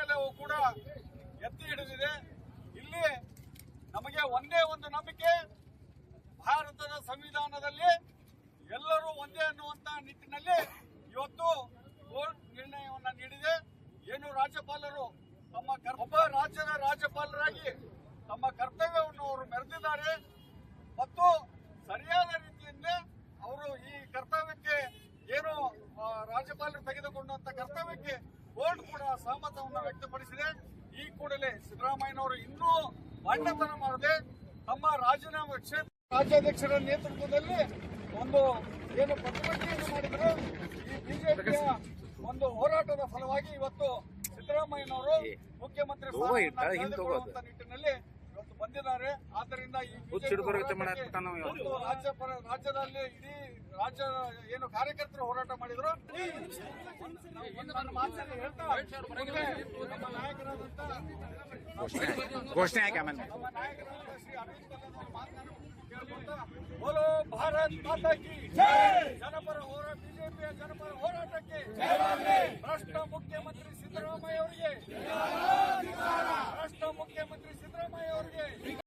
ಈಗಾಗಲೇ ಕೂಡ ಎತ್ತಿ ಹಿಡಿದಿದೆ. ಇಲ್ಲಿ ನಮಗೆ ಒಂದೇ ಒಂದು ನಂಬಿಕೆ, ಭಾರತದ ಸಂವಿಧಾನದಲ್ಲಿ ಎಲ್ಲರೂ ಒಂದೇ ಅನ್ನುವಂತ ನಿಟ್ಟಿನಲ್ಲಿ ಇವತ್ತು ಕೋರ್ಟ್ ನಿರ್ಣಯವನ್ನ ನೀಡಿದೆ. ಏನು ರಾಜ್ಯಪಾಲರು ತಮ್ಮ ಒಬ್ಬ ರಾಜ್ಯದ ರಾಜ್ಯಪಾಲರಾಗಿ ತಮ್ಮ ಕರ್ತವ್ಯವನ್ನು ಅವರು ಮೆರೆದಿದ್ದಾರೆ ಮತ್ತು ಸರಿಯಾದ ರೀತಿಯಿಂದ ಅವರು ಈ ಕರ್ತವ್ಯಕ್ಕೆ ಏನು ರಾಜ್ಯಪಾಲರು ತೆಗೆದುಕೊಂಡಂತ ಕರ್ತವ್ಯಕ್ಕೆ ಕೋರ್ಟ್ ಕೂಡ ಸಹಮತವನ್ನು ವ್ಯಕ್ತಪಡಿಸಿದೆ. ಈ ಕೂಡಲೇ ಸಿದ್ದರಾಮಯ್ಯನವರು ಇನ್ನೂ ಬಂಡತನ ಮಾಡದೆ ತಮ್ಮ ರಾಜೀನಾಮೆ ಕ್ಷೇತ್ರ ರಾಜ್ಯಾಧ್ಯಕ್ಷರ ನೇತೃತ್ವದಲ್ಲಿ ಒಂದು ಏನು ಪ್ರತಿಭಟನೆಯನ್ನು ಮಾಡಿದ್ರು. ಈ ಬಿಜೆಪಿಯ ಒಂದು ಹೋರಾಟದ ಫಲವಾಗಿ ಇವತ್ತು ಸಿದ್ದರಾಮಯ್ಯನವರು ಮುಖ್ಯಮಂತ್ರಿ ಸ್ಥಾನವನ್ನು ನಿಟ್ಟಿನಲ್ಲಿ ಇವತ್ತು ಬಂದಿದ್ದಾರೆ. ಆದ್ದರಿಂದ ಈ ರಾಜ್ಯದಲ್ಲಿ ಇಡೀ ರಾಜ್ಯ ಏನು ಕಾರ್ಯಕರ್ತರು ಹೋರಾಟ ಮಾಡಿದ್ರು ನಮ್ಮ ನಾಯಕರಾದಂತ ಘೋಷಣೆ ಆಗಿ ಆಮೇಲೆ ನಮ್ಮ ನಾಯಕರಾದ ಶ್ರೀ ಅರವಿಂದ್ ಕೇಳ್ಕೊಂತ ಬೋಲೋ ಭಾರತ್ ಮಾತಾ ಕಿ ಜನಪರ ಹೋರಾಟ, ಬಿಜೆಪಿಯ ಜನಪರ ಹೋರಾಟಕ್ಕೆ ಭ್ರಷ್ಟ ಮುಕ್ತ